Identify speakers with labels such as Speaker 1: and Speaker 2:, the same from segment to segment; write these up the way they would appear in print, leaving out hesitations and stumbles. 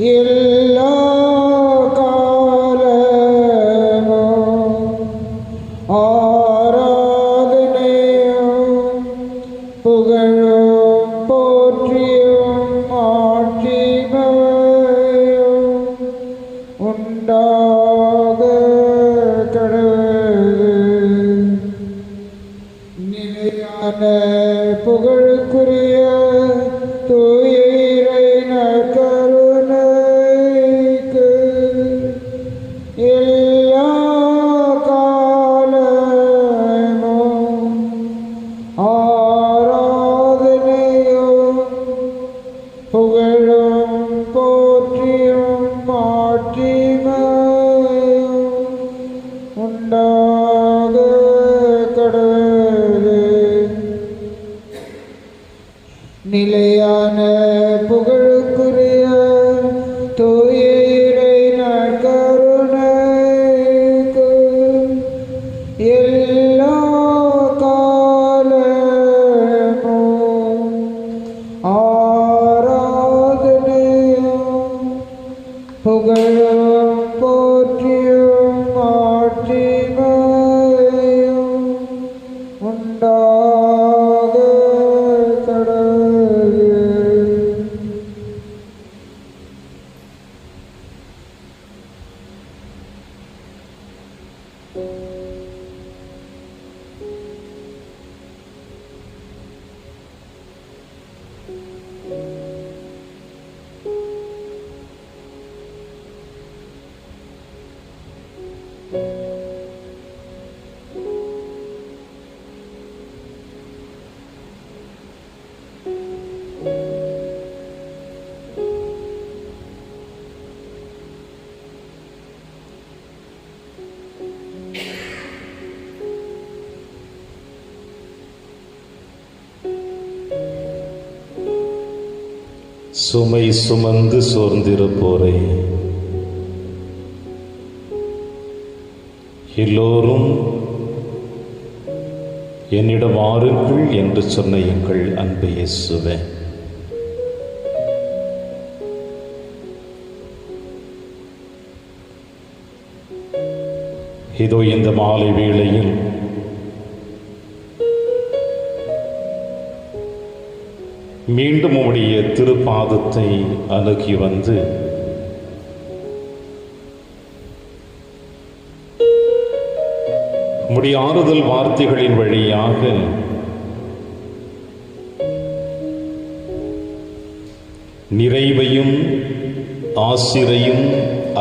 Speaker 1: எல்லா காலமும் ஆராதனையும் புகழும் போற்றியும் ஆட்சிமையும் உண்டாக கடவுளே. நிலையான புகழுக்குரிய தூய இறைநற் கருணைக்கு எல்லா காலமும் ஆராதனையும் புகழும் போற்றியும் ஆட்சிமையும் உண்டாக கடவுளே. நிலையான புகழுக்குரிய தூய இறைநற் கருணைக்கு எல்லா காலமும் ஆராதனையும் புகழும் போற்றியும் ஆட்சிமையும் உண்டாக கடவுளே.
Speaker 2: சுமை சுமந்து சோர்ந்திருப்போரே, எல்லோரும் என்னிடம் வாருங்கள் என்று சொன்ன எங்கள் அன்பு இயேசுவே, இதோ இந்த மாலை வேளையில் மீண்டும் உம்முடைய திருப்பாதத்தை அணுகி வந்து உம்முடைய ஆறுதல் வார்த்தைகளின் வழியாக நிறைவையும் ஆசிரையும்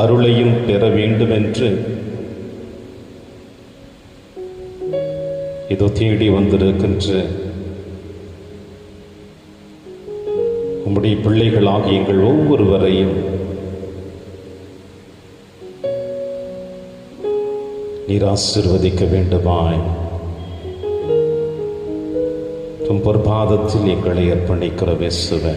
Speaker 2: அருளையும் பெற வேண்டும் என்று இதோ தேடி வந்திருக்கின்ற உம்முடைய பிள்ளைகளாகிய எங்கள் ஒவ்வொருவரையும் நீர் ஆசீர்வதிக்க வேண்டுமாய் உம் பொற்பாதத்தில் எங்களை அர்ப்பணிக்கிற இயேசுவே,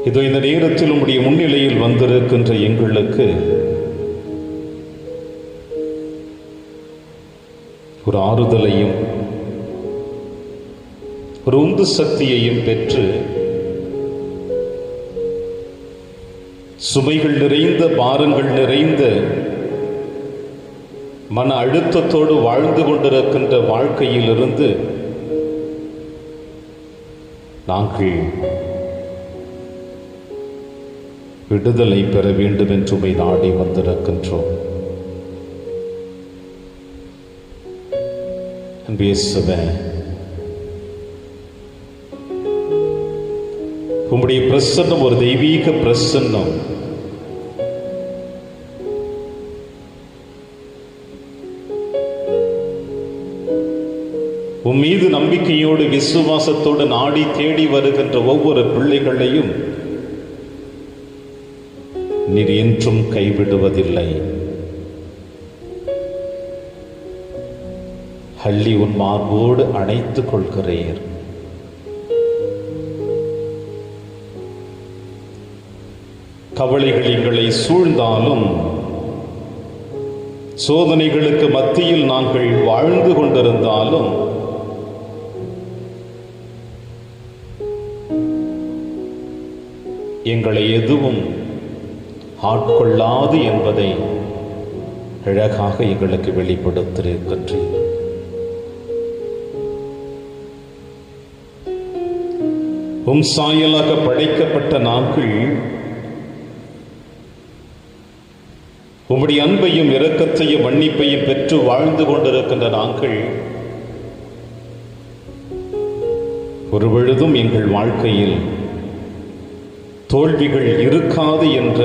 Speaker 2: இதோ இந்த நேரத்தில் உம்முடைய முன்னிலையில் வந்திருக்கின்ற எங்களுக்கு ஒரு ஆறுதலையும் ஒரு உந்து சக்தியையும் பெற்று சுமைகள் நிறைந்த பாரங்கள் நிறைந்த மன அழுத்தத்தோடு வாழ்ந்து கொண்டிருக்கின்ற வாழ்க்கையிலிருந்து நாங்கள் விடுதலை பெற வேண்டும் என்று உம்மை நாடி வந்திருக்கின்றோம். இயேசுவே, உம்முடைய பிரசன்னம் ஒரு தெய்வீக பிரசன்னம். உம் மீது நம்பிக்கையோடு விசுவாசத்தோடு நாடி தேடி வருகின்ற ஒவ்வொரு பிள்ளைகளையும் நீர் என்றும் கைவிடுவதில்லை. அள்ளி உன் மார்போடு அணைத்துக் கொள்கிறீர். கவலைகள் எங்களை சூழ்ந்தாலும் சோதனைகளுக்கு மத்தியில் நாங்கள் வாழ்ந்து கொண்டிருந்தாலும் எங்களை எதுவும் ஆட்கொள்ளாது என்பதை அழகாக எங்களுக்கு வெளிப்படுத்தியிருக்கின்றீர். சாயலாக படைக்கப்பட்ட நாங்கள் உம்முடைய அன்பையும் இரக்கத்தையும் மன்னிப்பையும் பெற்று வாழ்ந்து கொண்டிருக்கின்ற நாங்கள் ஒரு பொழுதும் எங்கள் வாழ்க்கையில் தோல்விகள் இருக்காது என்ற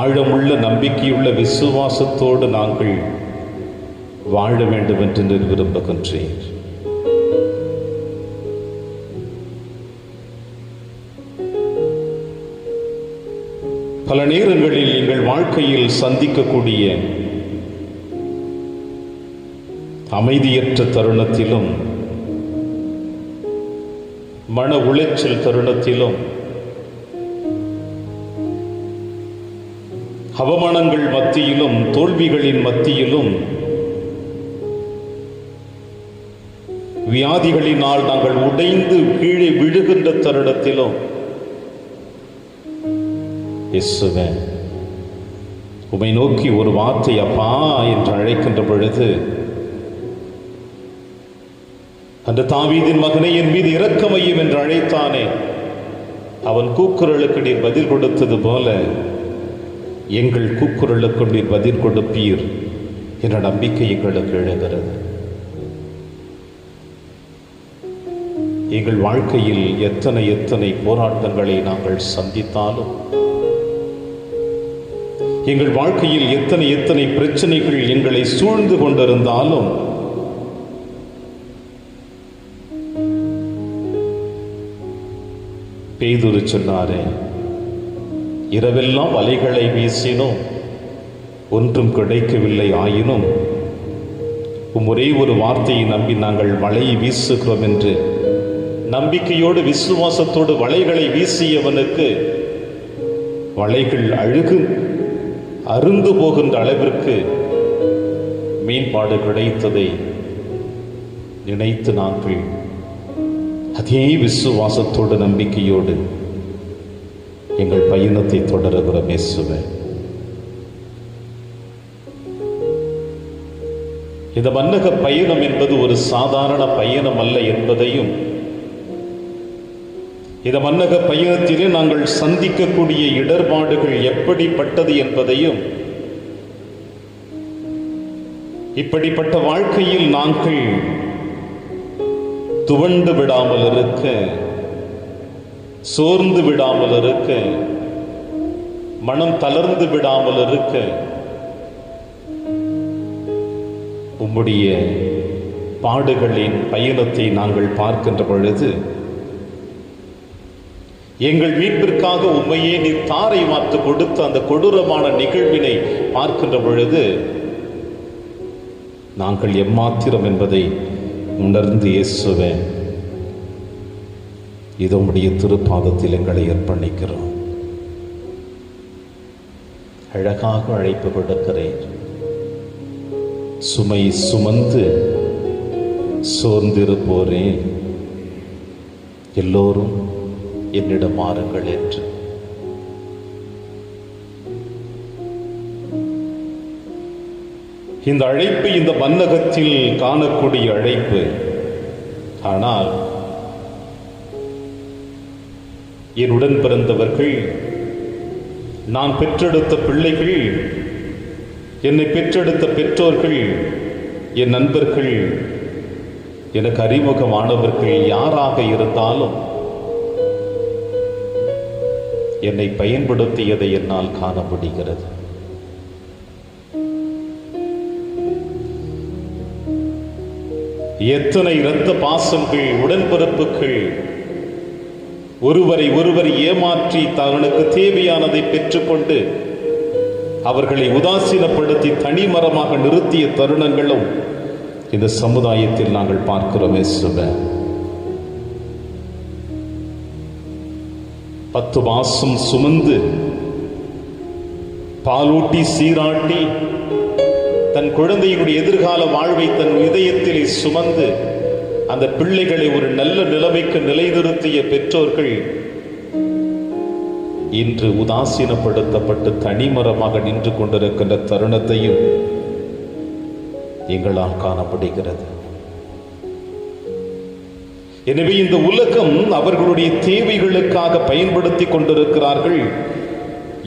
Speaker 2: ஆழமுள்ள நம்பிக்கையுள்ள விசுவாசத்தோடு நாங்கள் வாழ வேண்டும் என்று விரும்புகின்றேன். பல நேரங்களில் எங்கள் வாழ்க்கையில் சந்திக்கக்கூடிய அமைதியற்ற தருணத்திலும் மன உளைச்சல் தருணத்திலும் அவமானங்கள் மத்தியிலும் தோல்விகளின் மத்தியிலும் வியாதிகளினால் நாங்கள் உடைந்து கீழே விழுகின்ற தருணத்திலும் இயேசுவே உம்மை நோக்கி ஒரு வார்த்தை அப்பா என்று அழைக்கின்ற பொழுது அந்த தாவீதின் மகனை என் மீது இரக்கமையும் என்று அழைத்தானே, அவன் கூக்குரலுக்கு நீர் பதில் கொடுத்தது போல எங்கள் கூக்குரலுக்கு நீர் பதில் கொடுப்பீர் என்ற நம்பிக்கை எங்களுக்கு எழுகிறது. எங்கள் வாழ்க்கையில் எத்தனை எத்தனை போராட்டங்களை நாங்கள் சந்தித்தாலும், எங்கள் வாழ்க்கையில் எத்தனை எத்தனை பிரச்சனைகள் எங்களை சூழ்ந்து கொண்டிருந்தாலும் பேதுரு சொன்னாரே, இரவெல்லாம் வலைகளை வீசினோம், ஒன்றும் கிடைக்கவில்லை, ஆயினும் ஒரே ஒரு வார்த்தையை நம்பி நாங்கள் வலையை வீசுகிறோம் என்று நம்பிக்கையோடு விசுவாசத்தோடு வலைகளை வீசியவனுக்கு வலைகள் அருந்து போகின்ற அளவிற்கு மீன்பாடு கிடைத்ததை நினைத்து நாங்கள் அதே விசுவாசத்தோடு நம்பிக்கையோடு எங்கள் பயணத்தை தொடருகிறோம். இயேசுவே, இந்த மன்னக பயணம் என்பது ஒரு சாதாரண பயணம் அல்ல என்பதையும், இந்த மன்னக பயணத்திலே நாங்கள் சந்திக்கக்கூடிய இடர்பாடுகள் எப்படிப்பட்டது என்பதையும், இப்படிப்பட்ட வாழ்க்கையில் நாங்கள் துவண்டு விடாமல் இருக்க, சோர்ந்து விடாமல் இருக்க, மனம் தளர்ந்து விடாமல் இருக்க உம்முடைய பாடுகளின் பயணத்தை நாங்கள் பார்க்கின்ற பொழுது, எங்கள் மீட்பிற்காக உண்மையே நீர் தாரை வார்த்து கொடுத்த அந்த கொடூரமான நிகழ்வினை பார்க்கின்ற பொழுது நாங்கள் எம்மாத்திரம் என்பதை உணர்ந்து, இயேசுவே இது உம்முடைய திருப்பாதத்தில் எங்களை அர்ப்பணிக்கிறோம். அழகாக அழைப்பு கொடுக்கிறேன். சுமை சுமந்து சோர்ந்திருப்போரே எல்லோரும் என்னிடம் வாருங்கள் என்று. இந்த அழைப்பு இந்த மன்னகத்தில் காணக்கூடிய அழைப்பு. ஆனால் என்னுடன் பிறந்தவர்கள், நான் பெற்றெடுத்த பிள்ளைகள், என்னை பெற்றெடுத்த பெற்றோர்கள், என் நண்பர்கள், எனக்கு அறிமுகமானவர்கள் யாராக இருந்தாலும் என்னை பயன்படுத்தியதை என்னால் காண முடிகிறது. எத்தனை இரத்த பாசங்கள், உடன்பிறப்புகள் ஒருவரை ஒருவர் ஏமாற்றி தங்களுக்கு தேவையானதை பெற்றுக்கொண்டு அவர்களை உதாசீனப்படுத்தி தனிமரமாக நிறுத்திய தருணங்களும் இந்த சமுதாயத்தில் நாங்கள் பார்க்கிறோம். இயேசுவே, 10 மாசம் சுமந்து பாலூட்டி சீராட்டி தன் குழந்தையினுடைய எதிர்கால வாழ்வை தன் இதயத்திலே சுமந்து அந்த பிள்ளைகளை ஒரு நல்ல நிலைமைக்கு நிலைநிறுத்திய பெற்றோர்கள் இன்று உதாசீனப்படுத்தப்பட்டு தனிமரமாக நின்று கொண்டிருக்கின்ற தருணத்தையும் எங்களால் காணப்படுகிறது. எனவே இந்த உலகம் அவர்களுடைய தேவைகளுக்காக பயன்படுத்தி கொண்டிருக்கிறார்கள்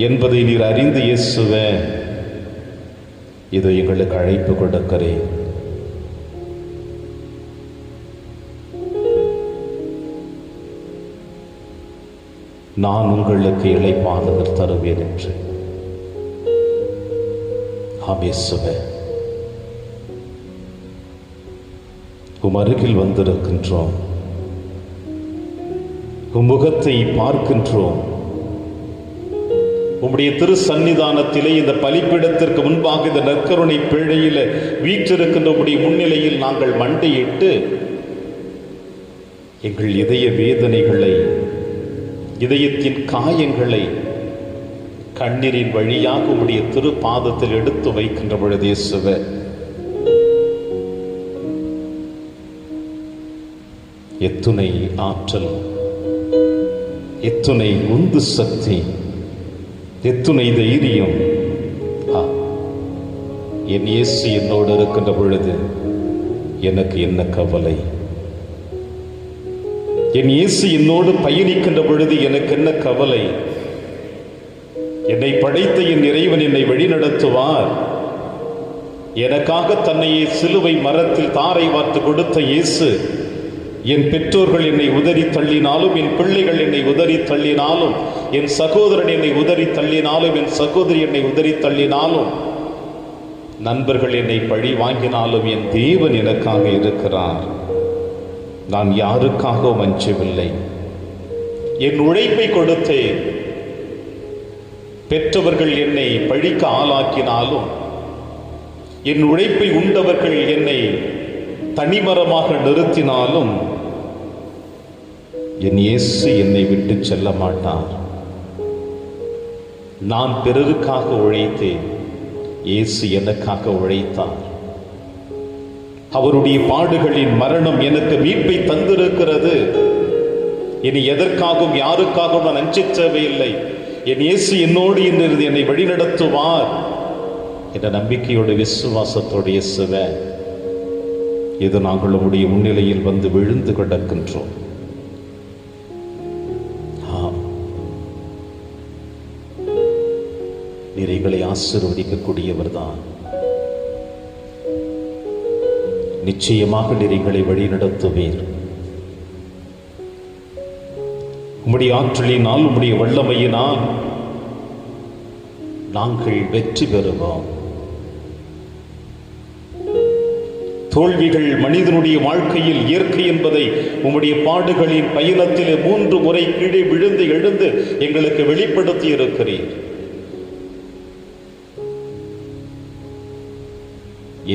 Speaker 2: என்பதை நீர் அறிந்து இயேசுவே இதை எங்களுக்கு அழைப்பு கொடுக்கிறேன். நான் உங்களுக்கு இளைப்பாறுதல் தருவேன் என்று. ஆம் இயேசுவே, உம் அருகில் வந்திருக்கின்றோம், உம் முகத்தை பார்க்கின்றோம். உம்முடைய திரு சன்னிதானத்திலே இந்த பலிப்பீடத்திற்கு முன்பாக இந்த நற்கருணை பேழையில வீற்றிருக்கின்ற உம்முடைய முன்னிலையில் நாங்கள் மண்டையிட்டு எங்கள் இதய வேதனைகளை, இதயத்தின் காயங்களை கண்ணீரின் வழியாக உம்முடைய திரு பாதத்தில் எடுத்து வைக்கின்ற பொழுது இயேசுவே, எத்துணை ஆற்றல், எத்துணை உந்து சக்தி, எத்துணை தைரியம். என் இயேசு என்னோடு இருக்கின்ற பொழுது எனக்கு என்ன கவலை? என் இயேசு என்னோடு பயணிக்கின்ற பொழுது எனக்கு என்ன கவலை? என்னை படைத்த என் இறைவன் என்னை வழிநடத்துவார். எனக்காக தன்னையே சிலுவை மரத்தில் தாரை வார்த்து கொடுத்த இயேசு, என் பெற்றோர்கள் என்னை உதறி தள்ளினாலும், என் பிள்ளைகள் என்னை உதறி தள்ளினாலும், என் சகோதரன் என்னை உதறி தள்ளினாலும், என் சகோதரி என்னை உதறி தள்ளினாலும், நண்பர்கள் என்னை பழி வாங்கினாலும் என் தேவன் எனக்காக இருக்கிறார். நான் யாருக்காகவும் அஞ்சவில்லை. என் உழைப்பை கொடுத்தேன். பெற்றவர்கள் என்னை பழிக்க ஆளாக்கினாலும், என் உழைப்பை உண்டவர்கள் என்னை தனிமரமாக நிறுத்தினாலும், என் இயேசு என்னை விட்டு செல்ல மாட்டார். நான் பிறருக்காக உழைத்தேன், இயேசு எனக்காக உழைத்தார். அவருடைய பாடுகளின் மரணம் எனக்கு மீட்பை தந்திருக்கிறது. இனி எதற்காகவும் யாருக்காகவும் நான் அஞ்ச தேவையில்லை. என் இயேசு என்னோடு இருந்து என்னை வழிநடத்துவார் என்ற நம்பிக்கையோடு விசுவாசத்தோடு இயேசுவே, இது நாங்கள் உம்முடைய முன்னிலையில் வந்து விழுந்து கிடக்கின்றோம். நீர் எங்களை ஆசீர்வதிக்கக்கூடியவர் தான். நிச்சயமாக நீர் எங்களை வழி நடத்துவீர். உம்முடைய ஆற்றலினால், உம்முடைய வல்லமையினால் நாங்கள் வெற்றி பெறுவோம். தோல்விகள் மனிதனுடைய வாழ்க்கையில் இயற்கை என்பதை உம்முடைய பாடுகளின் பயணத்திலே 3 முறை கீழே விழுந்து எழுந்து எங்களுக்கு வெளிப்படுத்தி இருக்கிறீர்.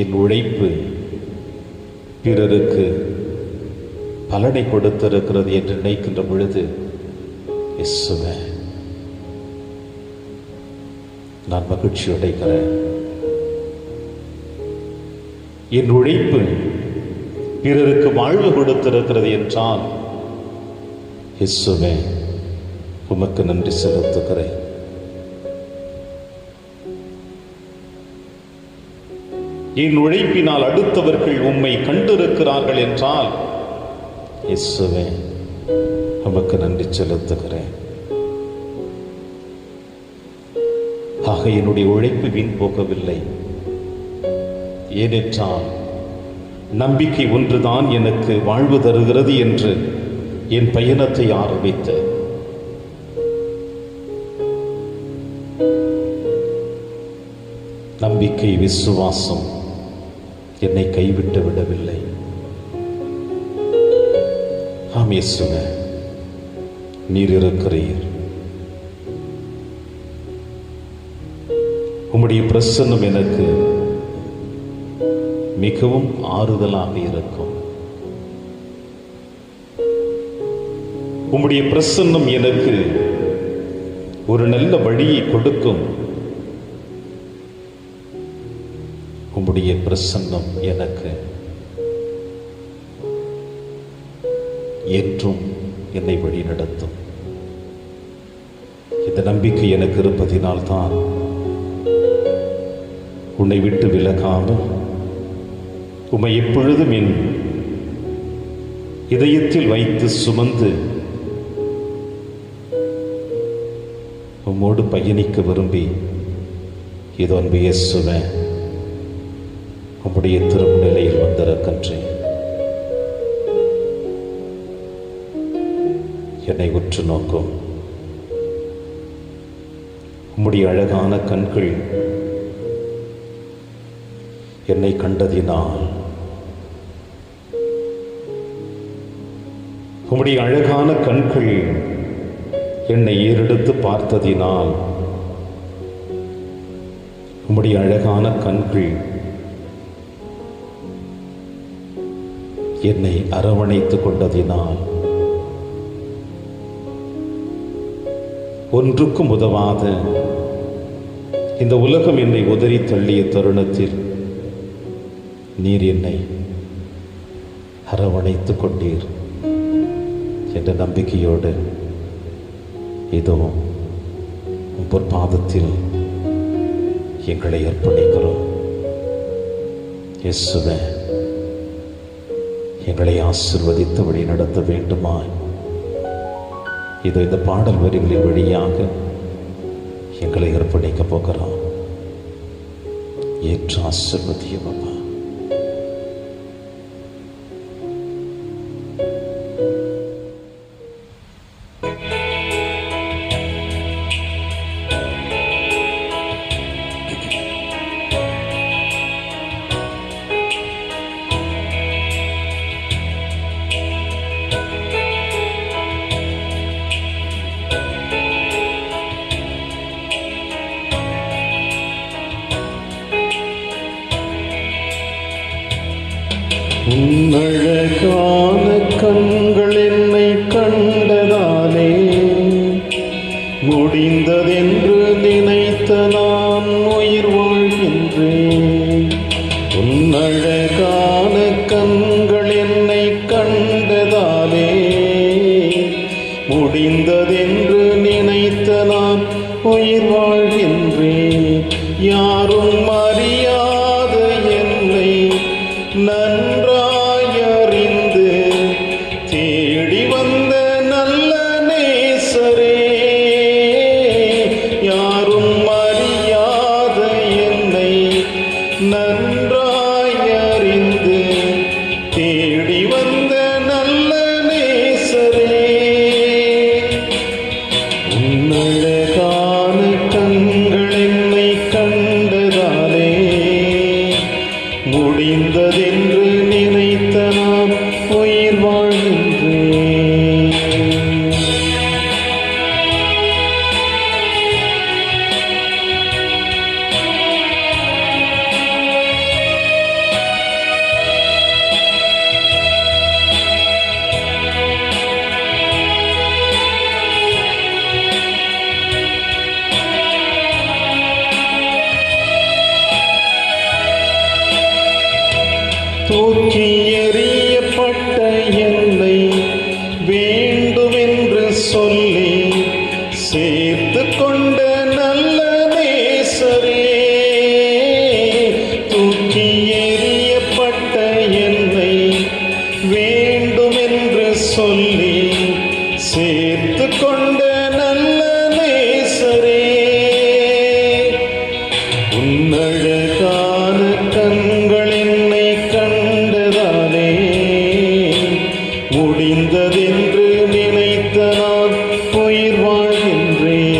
Speaker 2: என் உழைப்பு பிறருக்கு பலனை கொடுத்திருக்கிறது என்று நினைக்கின்ற பொழுது இயேசுவே, நான் மகிழ்ச்சி அடைகிறேன். என் உழைப்பு பிறருக்கு வாழ்வு கொடுத்திருக்கிறது என்றால் இயேசுவே, உமக்கு நன்றி செலுத்துகிறேன். என் உழைப்பினால் அடுத்தவர்கள் உம்மை கண்டிருக்கிறார்கள் என்றால் இயேசுவே, உமக்கு நன்றி செலுத்துகிறேன். ஆக என்னுடைய உழைப்பு வீண் போகவில்லை. ஏனென்றால் நம்பிக்கை ஒன்றுதான் எனக்கு வாழ்வு தருகிறது என்று என் பயணத்தை ஆரம்பித்தேன். நம்பிக்கை, விசுவாசம் என்னை கைவிட்டு விடவில்லை. ஆம் இயேசுவே, நீர் இருக்கிறீர். உம்முடைய பிரசன்னம் எனக்கு மிகவும் ஆறுதலாக இருக்கும். உம்முடைய பிரசன்னம் எனக்கு ஒரு நல்ல வழியை கொடுக்கும். உம்முடைய பிரசன்னம் எனக்கு என்றும் என்னை வழி நடத்தும். இந்த நம்பிக்கை எனக்கு இருப்பதினால்தான் உன்னை விட்டு விலகாமல் உம்மை எப்பொழுதும் என் இதயத்தில் வைத்து சுமந்து உம்மோடு பயணிக்க விரும்பி இதோ அன்பு இயேசுவே உம்முடைய திருமுன்னிலையில் வந்திருக்கின்றேன். என்னை உற்று நோக்கும். உம்முடைய அழகான கண்கள் என்னை கண்டதினால், உம்முடைய அழகான கண்கள் என்னை ஏறெடுத்து பார்த்ததினால், உம்முடைய அழகான கண்கள் என்னை அரவணைத்துக் கொண்டதினால், ஒன்றுக்கும் உதவாத இந்த உலகம் என்னை உதறி தள்ளிய தருணத்தில் நீர் என்னை அரவணைத்துக் கொண்டீர் என்ற நம்பிக்கையோடு இதோ உம் பொற்பாதத்தில் எங்களை அர்ப்பணிக்கிறோம். இயேசுவே, எங்களை ஆசீர்வதித்து வழி நடத்த வேண்டுமாய் இதோ இந்த பாடல் வரிகளின் வழியாக எங்களை அர்ப்பணிக்கப் போகிறோம். ஏற்று ஆசீர்வதியும் அப்பா.
Speaker 3: உன்னழகான கண்கள் என்னை கண்டதாலே முடிந்ததென்று நினைத்த நான் உயிர் வாழ்கின்றேன். உன்னழகான கண்கள் என்னை கண்டதாலே முடிந்ததென்று நினைத்த நான் உயிர் வாழ்கின்றேன். யாரும் அறியாத என்னை நன்றாயறிந்து தேடி வந்த நல்ல நேசரே, யாரும் அறியாத என்னை நன்றாயறிந்து தேடி வந்த நல்ல நேசரே, உன்னழகான கண்கள் என்னை கண்டதாலே முடிந்ததென்று நினைத்த நான் உயிர் வாழ்கின்றேன். தூக்கி எறியப்பட்ட என்னை வேண்டுமென்று சொல்லி சேர்த்து கொண்ட நல்ல நேசரே, தூக்கி எறியப்பட்ட என்னை வேண்டுமென்று சொல்லி சேர்த்து கொண்ட நல்ல நேசரே, உன்னழகான கண்கள் என்னை கண்டதாலே முடிந்ததென்று நினைத்த நான் உயிர் வாழ்கின்றேன்.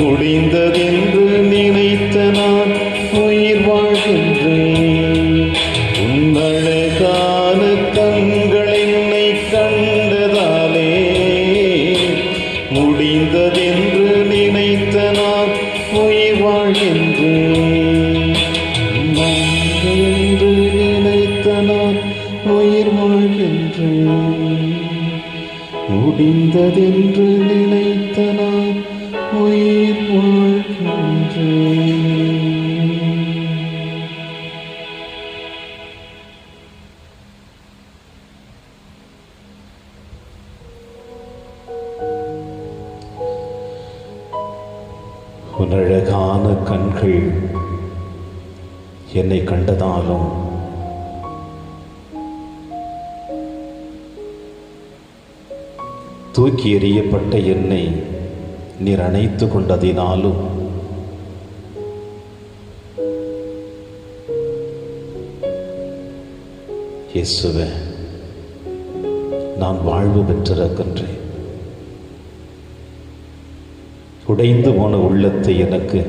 Speaker 3: முடிந்ததென்று நினைத்த நான் உயிர் வாழ்கின்றேன். உன்னழகான கண்கள் என்னை கண்டதாலே முடிந்ததென்று நினைத்த நான் உயிர் வாழ்கின்றேன். என்று நினைத்த நான் உயிர் வாழ்கின்றேன். முடிந்ததென்று நினைத்த நான் உயிர் வாழ்கின்றேன்.
Speaker 2: உன் அழகான கண்கள் என்னை கண்டதாலும் தூக்கி எறியப்பட்ட என்னை நீர் அணைத்து கொண்டதினாலும் இயேசுவே, நான் வாழ்வு பெற்றிருக்கின்றேன். உடைந்து போன உள்ளத்தை எனக்கு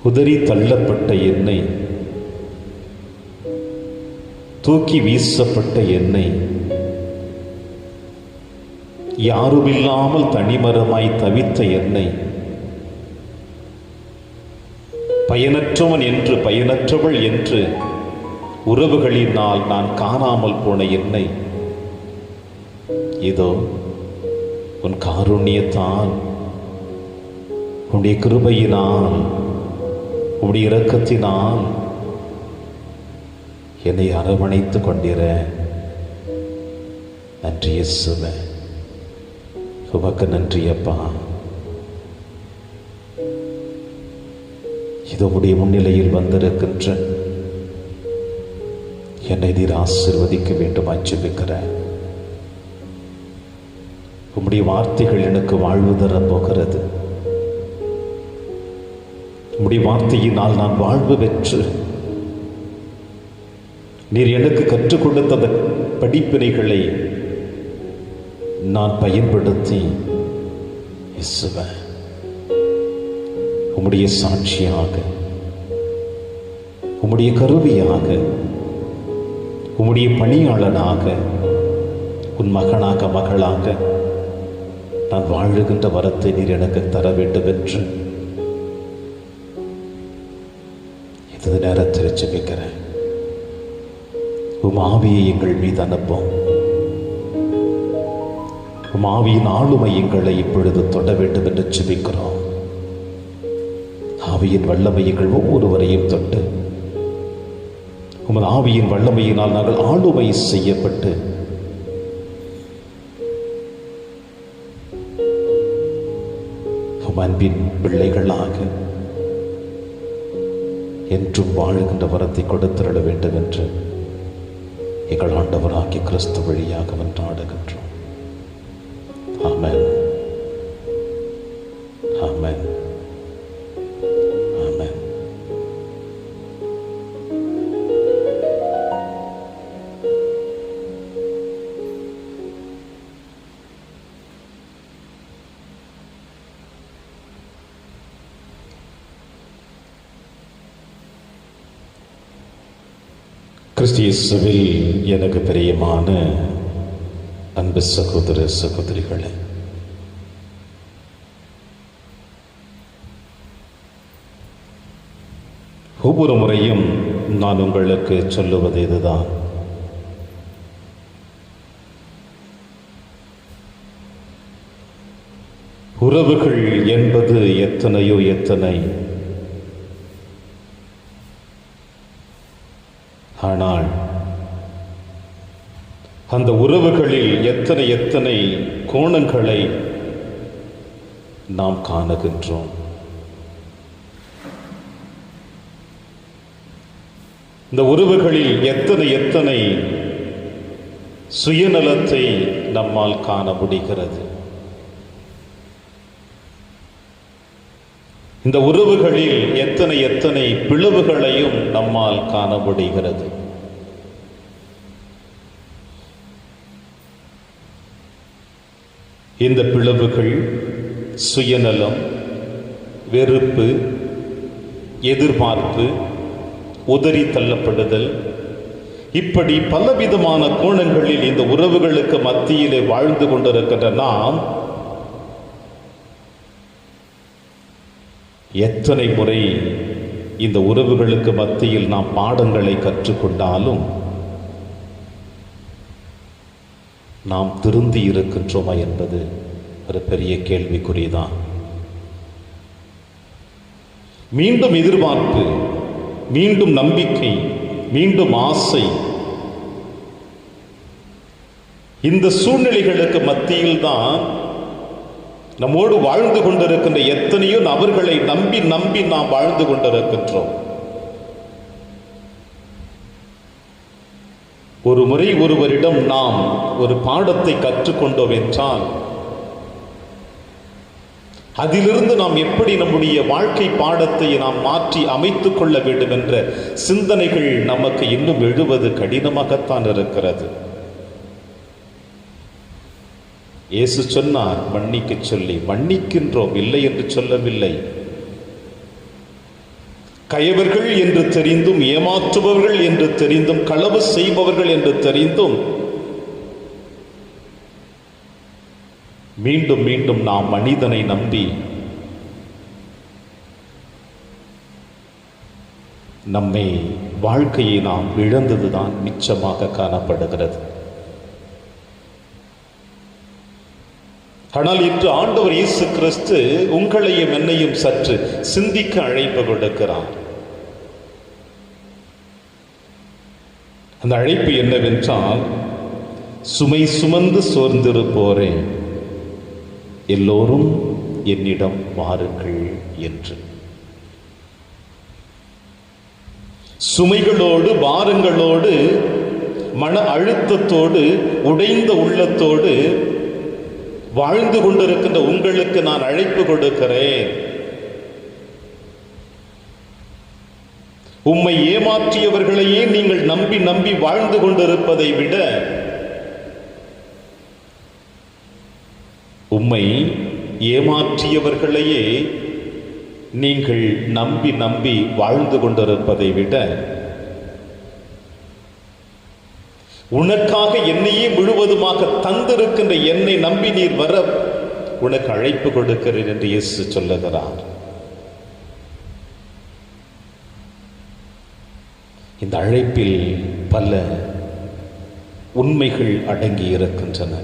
Speaker 2: உதறி தள்ளப்பட்ட என்னை, தூக்கி வீசப்பட்ட என்னை, யாருமில்லாமல் தனிமரமாய் தவித்த என்னை, பயனற்றவன் என்று பயனற்றவள் என்று உறவுகளினால் நான் காணாமல் போன என்னை, இதோ உன் காருண்யத்தால், உன்னுடைய கிருபையினால், உன்னுடைய இரக்கத்தினால் என்னை அரவணைத்து கொண்டிர நன்றி இயேசுவே. உமக்கு நன்றி அப்பா. இதோ உடைய முன்னிலையில் வந்திருக்கின்ற என்னை நீர் ஆசீர்வதிக்க வேண்டும் ஜெபிக்கிறேன். உம்முடைய வார்த்தைகள் எனக்கு வாழ்வு தரப் போகிறது. உம்முடைய வார்த்தையினால் நான் வாழ்வு பெற்று நீர் எனக்கு கற்றுக் கொடுத்த படிப்பினைகளை நான் பயன்படுத்தி இயேசுவே, உம்முடைய சாட்சியாக, உம்முடைய கருவியாக, உம்முடைய பணியாளனாக, உன் மகனாக மகளாக நான் வாழுகின்ற வரத்தை நீர் எனக்கு தர வேண்டும் என்று இந்த நேரத்தில் ஜெபிக்கிறேன். உம் ஆவியை எங்கள் மீது அனுப்பும். உம் ஆவியின் ஆளுமை எங்களை இப்பொழுது தொட வேண்டும் என்று ஜெபிக்கிறோம். ஆவியின் வல்லமை எங்கள் ஒவ்வொருவரையும் தொட்டு உமது ஆவியின் வல்லமையினால் நாங்கள் ஆளுமை செய்யப்பட்டு உம் அன்பின் பிள்ளைகளாக என்றும் வாழுகின்ற வரத்தை கொடுத்திட வேண்டும் என்று எங்கள் ஆண்டவராகிய கிறிஸ்து வழியாக மன்றாடுகின்றோம். ஆமென், ஆமென், ஆமென். கிறிஸ்து இயேசுவில் எனக்கு பிரியமான அன்பு சகோதர சகோதரிகளே, ஒவ்வொரு முறையும் நான் உங்களுக்கு சொல்லுவது இதுதான். உறவுகள் என்பது எத்தனையோ எத்தனை, ஆனால் அந்த உறவுகளில் எத்தனை எத்தனை கோணங்களை நாம் காணுகின்றோம். இந்த உறவுகளில் எத்தனை எத்தனை சுயநலத்தை நம்மால் காண முடிகிறது. இந்த உறவுகளில் எத்தனை எத்தனை பிளவுகளையும் நம்மால் காண முடிகிறது. இந்த பிளவுகள், சுயநலம், வெறுப்பு, எதிர்பார்ப்பு, உதறி தள்ளப்படுதல், இப்படி பலவிதமான கோணங்களில் இந்த உறவுகளுக்கு மத்தியிலே வாழ்ந்து கொண்டிருக்கின்ற நாம் எத்தனை முறை இந்த உறவுகளுக்கு மத்தியில் நாம் பாடங்களை கற்றுக்கொண்டாலும் நாம் திருந்தி இருக்கின்றோமா என்பது ஒரு பெரிய கேள்விக்குறிதான். மீண்டும் எதிர்பார்ப்பு, மீண்டும் நம்பிக்கை, மீண்டும் ஆசை, இந்த சூழ்நிலைகளுக்கு மத்தியில் தான் நம்மோடு வாழ்ந்து கொண்டிருக்கின்ற எத்தனையோ நபர்களை நம்பி நம்பி நாம் வாழ்ந்து கொண்டிருக்கின்றோம். ஒரு முறை ஒருவரிடம் நாம் ஒரு பாடத்தை கற்றுக்கொண்டோம் என்றால் அதிலிருந்து நாம் எப்படி நம்முடைய வாழ்க்கை பாடத்தை நாம் மாற்றி அமைத்துக் கொள்ள வேண்டும் என்ற சிந்தனைகள் நமக்கு இன்னும் எழுவது கடினமாகத்தான் இருக்கிறது. இயேசு சொன்னார், மன்னிக்க சொல்லி. மன்னிக்கின்றோம், இல்லை என்று சொல்லவில்லை. கயவர்கள் என்று தெரிந்தும், ஏமாற்றுபவர்கள் என்று தெரிந்தும், களவு செய்பவர்கள் என்று தெரிந்தும் மீண்டும் மீண்டும் நாம் மனிதனை நம்பி நம்மை வாழ்க்கையை நாம் இழந்ததுதான் மிச்சமாக காணப்படுகிறது. ஆனால் இன்று ஆண்டவர் இயேசு கிறிஸ்து உங்களையும் என்னையும் சற்று சிந்திக்க அழைப்பு கொடுக்கிறார். அந்த அழைப்பு என்னவென்றால், சுமை சுமந்து சோர்ந்திருப்போரே எல்லோரும் என்னிடம் வாருங்கள் என்று. சுமைகளோடு, பாரங்களோடு, மன அழுத்தத்தோடு, உடைந்த உள்ளத்தோடு வாழ்ந்து கொண்டிருக்கின்ற உங்களுக்கு நான் அழைப்பு கொடுக்கிறேன். உம்மை ஏமாற்றியவர்களையே நீங்கள் நம்பி நம்பி வாழ்ந்து கொண்டிருப்பதை விட உம்மை ஏமாற்றியவர்களையே நீங்கள் நம்பி நம்பி வாழ்ந்து கொண்டிருப்பதை விட உனக்காக என்னையே முழுவதுமாக தந்திருக்கின்ற என்னை நம்பி நீர் வர உனக்கு அழைப்பு கொடுக்கிறேன் என்று இயேசு சொல்லுகிறார். இந்த அழைப்பில் பல உண்மைகள் அடங்கி இருக்கின்றன.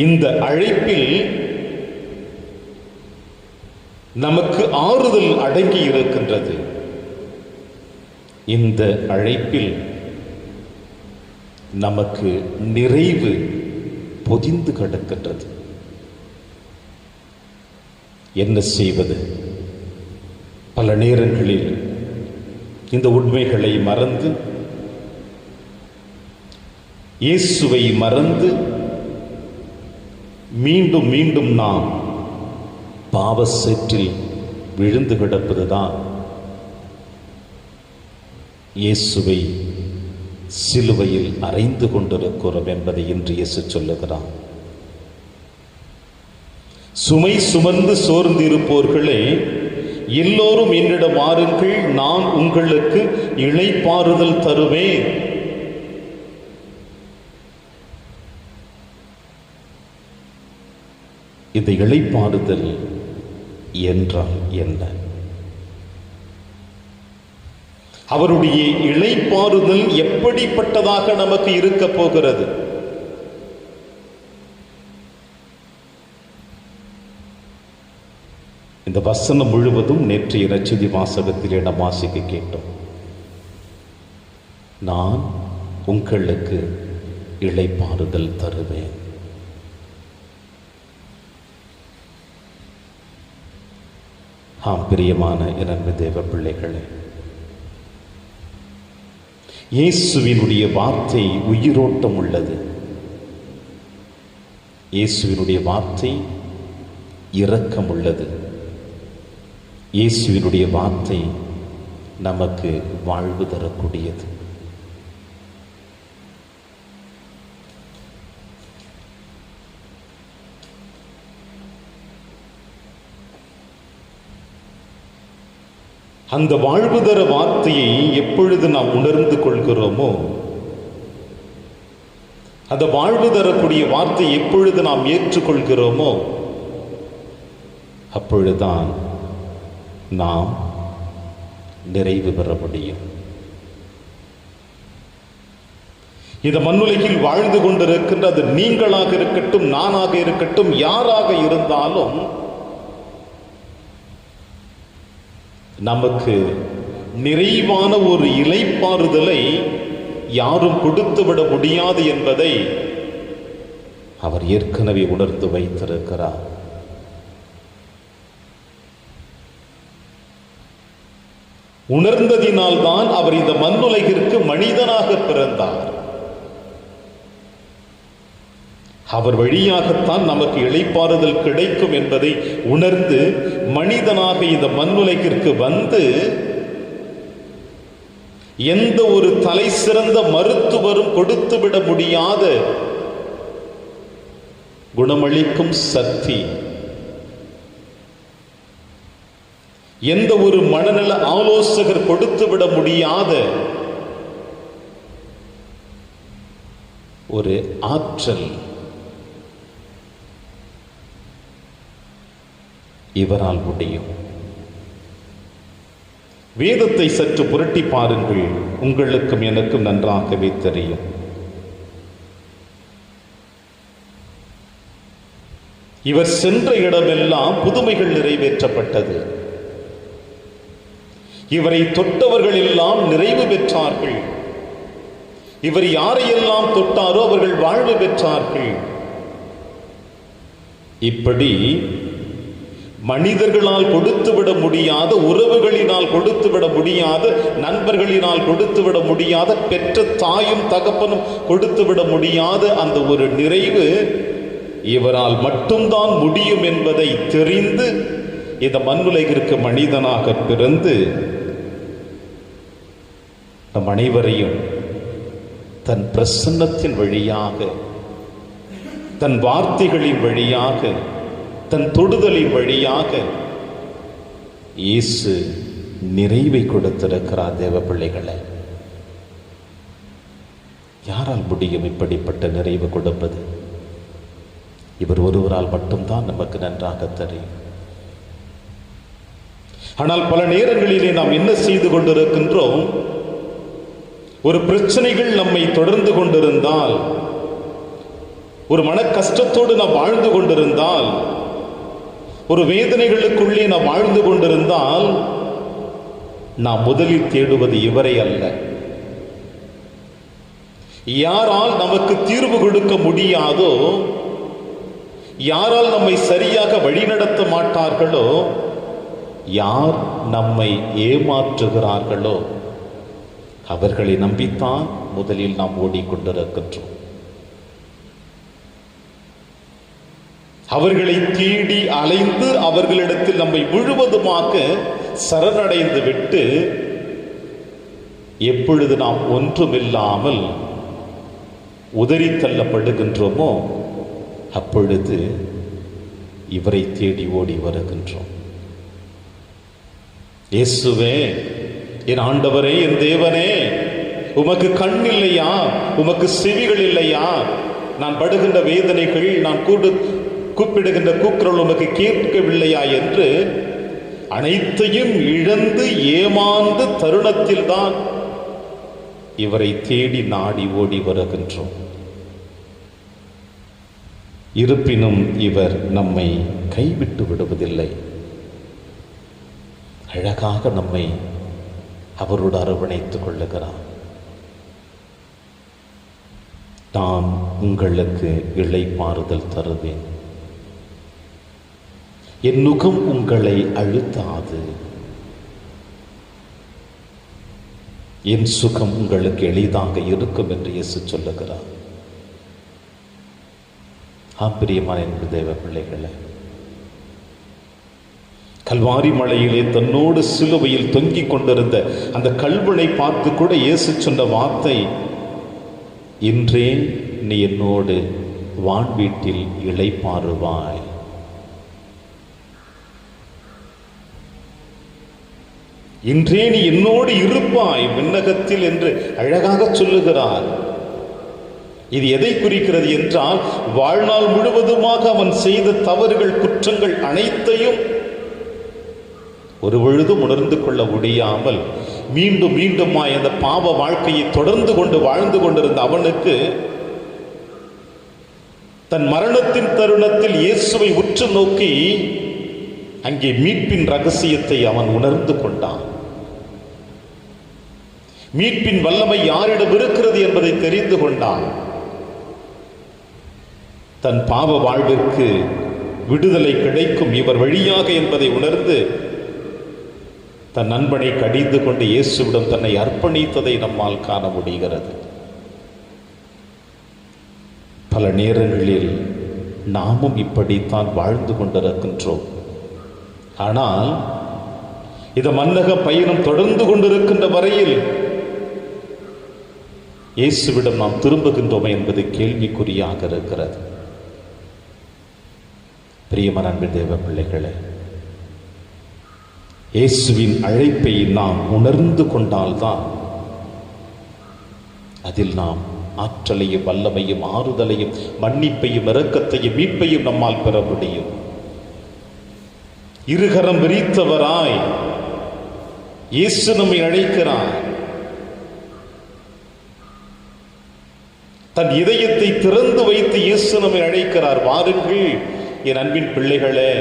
Speaker 2: இந்த அழைப்பில் நமக்கு ஆறுதல் அடங்கி இருக்கின்றது. இந்த அழைப்பில் நமக்கு நிறைவு பொதிந்து கிடக்கின்றது. என்ன செய்வது? பல நேரங்களில் இந்த உண்மைகளை மறந்து, இயேசுவை மறந்து மீண்டும் மீண்டும் நாம் பாவ சேற்றில் விழுந்து கிடப்பதுதான் இயேசுவை சிலுவையில் அறைந்து கொண்டிருக்கிறோம் என்பதை இன்று இயேசு சொல்லுகிறார். சுமை சுமந்து சோர்ந்திருப்போர்களே எல்லோரும் என்னிடம் வாருங்கள், நான் உங்களுக்கு இளைப்பாறுதல் தருவேன். இந்த இளைப்பாறுதல் என்றால் என்ன? அவருடைய இளைப்பாறுதல் எப்படிப்பட்டதாக நமக்கு இருக்க போகிறது? இந்த வசனம் முழுவதும் நேற்றைய நற்செய்தி வாசகத்திலே நாம் வாசிக்க கேட்டோம். நான் உங்களுக்கு இளைப்பாறுதல் தருவேன். ஆம், பிரியமான இரண்டு தேவ பிள்ளைகளே, இயேசுவினுடைய வார்த்தை உயிரோட்டம் உள்ளது. இயேசுவினுடைய வார்த்தை இரக்கம் உள்ளது. இயேசுவினுடைய வார்த்தை நமக்கு வாழ்வு தரக்கூடியது. அந்த வாழ்வு தர வார்த்தையை எப்பொழுது நாம் உணர்ந்து கொள்கிறோமோ, அந்த வாழ்வு தரக்கூடிய வார்த்தையை எப்பொழுது நாம் ஏற்றுக்கொள்கிறோமோ, அப்பொழுதுதான் நாம் நிறைவு பெற முடியும். இந்த மண்ணுலகில் வாழ்ந்து கொண்டிருக்கின்ற அது நீங்களாக இருக்கட்டும், நானாக இருக்கட்டும், யாராக இருந்தாலும் நமக்கு நிறைவான ஒரு இளைப்பாறுதலை யாரும் கொடுத்துவிட முடியாது என்பதை அவர் ஏற்கனவே உணர்ந்து வைத்திருக்கிறார். உணர்ந்ததினால்தான் அவர் இந்த மண்ணுலகிற்கு மனிதனாக பிறந்தார். அவர் வழியாகத்தான் நமக்கு இளைப்பாறுதல் கிடைக்கும் என்பதை உணர்ந்து மனிதனாக இந்த மண்ணுலகிற்கு வந்து எந்த ஒரு தலை சிறந்த மருத்துவரும் கொடுத்துவிட முடியாத குணமளிக்கும் சக்தி, எந்த ஒரு மனநல ஆலோசகர் கொடுத்துவிட முடியாத ஒரு ஆற்றல் இவரால் முடியும். வேதத்தை சற்று புரட்டி பாருங்கள், உங்களுக்கும் எனக்கும் நன்றாகவே தெரியும். இவர் சென்ற இடமெல்லாம் புதுமைகள் நிறைவேற்றப்பட்டது. இவரை தொட்டவர்கள் எல்லாம் நிறைவு பெற்றார்கள். இவர் யாரையெல்லாம் தொட்டாரோ அவர்கள் வாழ்வு பெற்றார்கள். இப்படி மனிதர்களால் கொடுத்துவிட முடியாத, உறவுகளினால் கொடுத்துவிட முடியாத, நண்பர்களினால் கொடுத்துவிட முடியாத, பெற்ற தாயும் தகப்பனும் கொடுத்துவிட முடியாத அந்த ஒரு நிறைவு இவரால் மட்டும்தான் முடியும் என்பதை தெரிந்து இந்த மண்ணுலகிற்கு மனிதனாக பிறந்து நம் அனைவரையும் தன் பிரசன்னத்தின் வழியாக, தன் வார்த்தைகளின் வழியாக, தன் தொடுதலின் வழியாக இயேசு நிறைவை கொடுத்திருக்கிறார். தேவ பிள்ளைகளை, யாரால் முடியும் இப்படிப்பட்ட நிறைவு கொடுப்பது? இவர் ஒருவரால் மட்டும்தான் நமக்கு நன்றாக தெரியும். ஆனால் பல நேரங்களிலே நாம் என்ன செய்து கொண்டிருக்கின்றோம்? ஒரு பிரச்சனைகள் நம்மை தொடர்ந்து கொண்டிருந்தால், ஒரு மன கஷ்டத்தோடு நாம் வாழ்ந்து கொண்டிருந்தால், ஒரு வேதனைகளுக்குள்ளே நாம் வாழ்ந்து கொண்டிருந்தால், நாம் முதலில் தேடுவது இவரை அல்ல. யாரால் நமக்கு தீர்வு கொடுக்க முடியாதோ, யாரால் நம்மை சரியாக வழிநடத்த மாட்டார்களோ, யார் நம்மை ஏமாற்றுகிறார்களோ அவர்களை நம்பித்தான் முதலில் நாம் ஓடிக்கொண்டிருக்கின்றோம். அவர்களை தேடி அலைந்து அவர்களிடத்தில் நம்மை முழுவதுமாக சரணடைந்து விட்டு, எப்பொழுது நாம் ஒன்றுமில்லாமல் உதறி தள்ளப்படுகின்றோமோ அப்பொழுது இவரை தேடி ஓடி வருகின்றோம். இயேசுவே, என் ஆண்டவரே, என் தேவனே, உமக்கு கண் இல்லையா? உமக்கு செவிகள் இல்லையா? நான் படுகின்ற வேதனைகள், நான் கூப்பிடுகின்ற கூக்குரல் உமக்கு கேட்கவில்லையா என்று அனைத்தையும் இழந்து ஏமாந்து தருணத்தில்தான் இவரை தேடி நாடி ஓடி வருகின்றோம். இருப்பினும் இவர் நம்மை கைவிட்டு விடுவதில்லை. அழகாக நம்மை அவரோடு அரவணைத்துக் கொள்ளுகிறார். நான் உங்களுக்கு இளைப்பாறுதல் தருவேன், என் நுகம் உங்களை அழுத்தாது, என் சுகம் உங்களுக்கு எளிதாக இருக்கும் என்று இயேசு சொல்லுகிறார். பிரியமான என்பது தேவ பிள்ளைகளே, கல்வாரி மலையிலே தன்னோடு சிலுவையில் தொங்கிக் கொண்டிருந்த அந்த கல்வனை பார்த்து கூட இயேசு சொன்ன வார்த்தை, இன்றே நீ என்னோடு வான் வீட்டில் இளைப்பாறுவாய். இன்றே நீ என்னோடு இருப்பாய் விண்ணகத்தில் என்று அழகாக சொல்லுகிறார். இது எதை குறிக்கிறது என்றால், வாழ்நாள் முழுவதுமாக அவன் செய்த தவறுகள், குற்றங்கள் அனைத்தையும் ஒரு பொழுதும் உணர்ந்து கொள்ள முடியாமல் மீண்டும் மீண்டுமாய் அந்த பாவ வாழ்க்கையை தொடர்ந்து கொண்டு வாழ்ந்து கொண்டிருந்த அவனுக்கு தன் மரணத்தின் தருணத்தில் இயேசுவை உற்று நோக்கி அங்கே மீட்பின் ரகசியத்தை அவன் உணர்ந்து கொண்டான். மீட்பின் வல்லமை யாரிடம் இருக்கிறது என்பதை தெரிந்து கொண்டான். தன் பாவ வாழ்விற்கு விடுதலை கிடைக்கும் இவர் வழியாக என்பதை உணர்ந்து தன் நண்பனை கடிந்து கொண்டு இயேசுவிடம் தன்னை அர்ப்பணித்ததை நம்மால் காண முடிகிறது. பல நேரங்களில் நாமும் இப்படித்தான் வாழ்ந்து கொண்டிருக்கின்றோம். ஆனால் இந்த மன்னக பயணம் தொடர்ந்து கொண்டிருக்கின்ற வரையில் இயேசுவிடம் நாம் திரும்புகின்றோமே என்பது கேள்விக்குறியாக இருக்கிறது. பிரியமான அன்பின் தேவ பிள்ளைகளே, இயேசுவின் அழைப்பை நாம் உணர்ந்து கொண்டால்தான் அதில் நாம் ஆற்றலையும் வல்லமையும் ஆறுதலையும் மன்னிப்பையும் இரக்கத்தையும் மீட்பையும் நம்மால் பெற முடியும். இருகரம் விரித்தவராய் இயேசு நம்மை அழைக்கிறார். தன் இதயத்தை திறந்து வைத்து இயேசு நம்மை அழைக்கிறார். வாருங்கள் என் அன்பின் பிள்ளைகளே,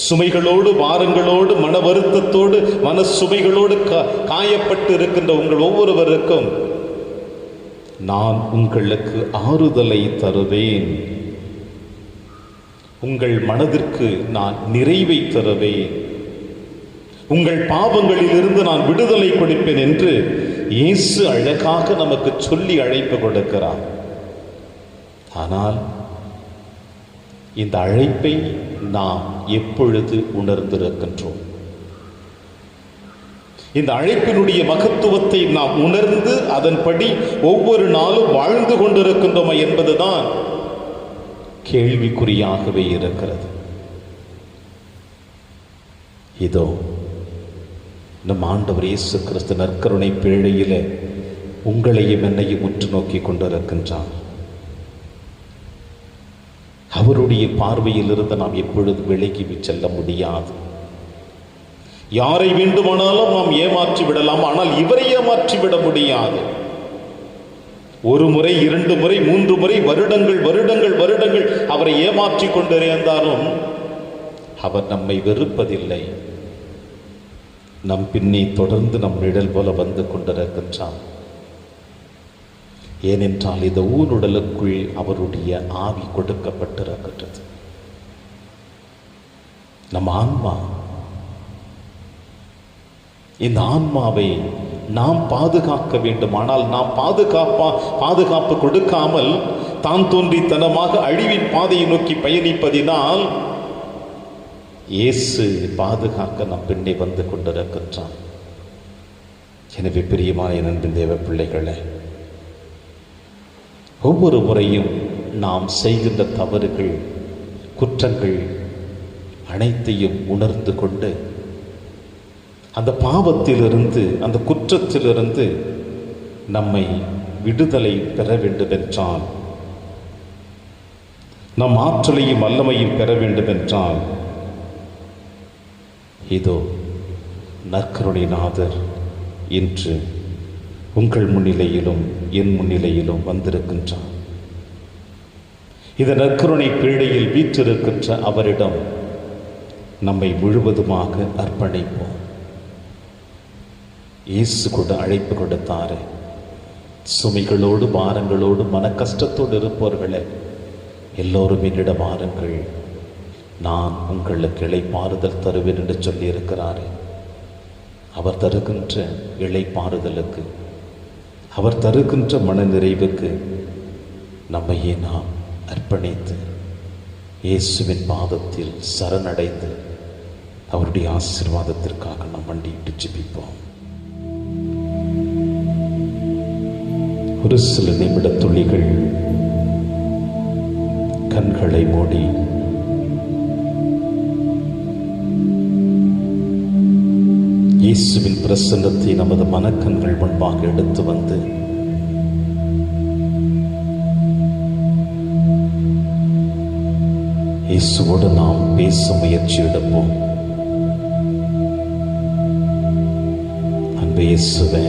Speaker 2: சுமைகளோடு பாரங்களோடு மன வருத்தத்தோடு மன சுமைகளோடு காயப்பட்டு இருக்கின்ற உங்கள் ஒவ்வொருவருக்கும் நான் உங்களுக்கு ஆறுதலை தருவேன். உங்கள் மனதிற்கு நான் நிறைவை தருவேன். உங்கள் பாவங்களில் இருந்து நான் விடுதலை கொடுப்பேன் என்று இயேசு அழகாக நமக்கு சொல்லி அழைப்பு கொடுக்கிறார். ஆனால் இந்த அழைப்பை நாம் எப்பொழுது உணர்ந்திருக்கின்றோம்? இந்த அழைப்பினுடைய மகத்துவத்தை நாம் உணர்ந்து அதன்படி ஒவ்வொரு நாளும் வாழ்ந்து கொண்டிருக்கின்றோமா என்பதுதான் கேள்விக்குறியாகவே இருக்கிறது. இதோ நம் ஆண்டவர் இயேசு கிறிஸ்து நற்கருணை பேழையிலே உங்களையும் என்னையும் உற்று நோக்கி கொண்டிருக்கின்றார். அவருடைய பார்வையில் இருந்து நாம் எப்பொழுது விலகி செல்ல முடியாது. யாரை வேண்டுமானாலும் நாம் ஏமாற்றி விடலாம், ஆனால் இவரை ஏமாற்றி விட முடியாது. ஒரு முறை, 2 முறை, 3 முறை, வருடங்கள் வருடங்கள் வருடங்கள் அவரை ஏமாற்றி கொண்டிருந்தாலும் அவர் நம்மை வெறுப்பதில்லை. நம் பின்னே தொடர்ந்து நம் நிழல் போல வந்து கொண்டிருக்கின்றார். ஏனென்றால் இந்த ஊருடலுக்குள் அவருடைய ஆவி கொடுக்கப்பட்டிருக்கின்றது. நம் ஆன்மா, இந்த ஆன்மாவை நாம் பாதுகாக்க வேண்டும். ஆனால் நாம் பாதுகாப்பு கொடுக்காமல் தான் தோன்றித்தனமாக அழிவின் பாதையை நோக்கி பயணிப்பதினால் இயேசு பாதுகாக்க நம் பின்னே வந்து கொண்டிருக்கின்றான். எனவே பிரியமான அன்பின் தேவ பிள்ளைகளே, ஒவ்வொரு முறையும் நாம் செய்கின்ற தவறுகள், குற்றங்கள் அனைத்தையும் உணர்ந்து கொண்டு அந்த பாவத்திலிருந்து, அந்த குற்றத்திலிருந்து நம்மை விடுதலை பெற வேண்டும் என்றால், நம் ஆற்றலையும் வல்லமையும் பெற வேண்டும் என்றால், இதோ நற்கருணைநாதர் இன்று உங்கள் முன்னிலையிலும் என் முன்னிலையிலும் வந்திருக்கின்றார். இந்த நற்கருணை பேழையில் வீற்றிருக்கின்ற அவரிடம் நம்மை முழுவதுமாக அர்ப்பணிப்போம். இயேசு கூட அழைப்பு கொடுத்தாரு. சுமைகளோடு பாரங்களோடு மன கஷ்டத்தோடு இருப்பவர்களே, எல்லோரும் என்னிடம் வாருங்கள், நான் உங்களுக்கு இளைப்பாறுதல் தருவேன் என்று சொல்லி இருக்கிறாரே. அவர் தருகின்ற இளைப்பாறுதலுக்கு, அவர் தருகின்ற மன நிறைவுக்கு நம்மையே நாம் அர்ப்பணித்து இயேசுவின் பாதத்தில் சரணடைந்து அவருடைய ஆசீர்வாதத்திற்காக நாம் மண்டியிட்டு ஜெபிப்போம். ஒரு சில நிமிட துளிகள் கண்களை மூடி இயேசுவின் பிரசன்னத்தை நமது மனக்கண்கள் முன்பாக எடுத்து வந்து இயேசுவோடு நாம் பேச முயற்சி எடுப்போம். அன்பு இயேசுவே,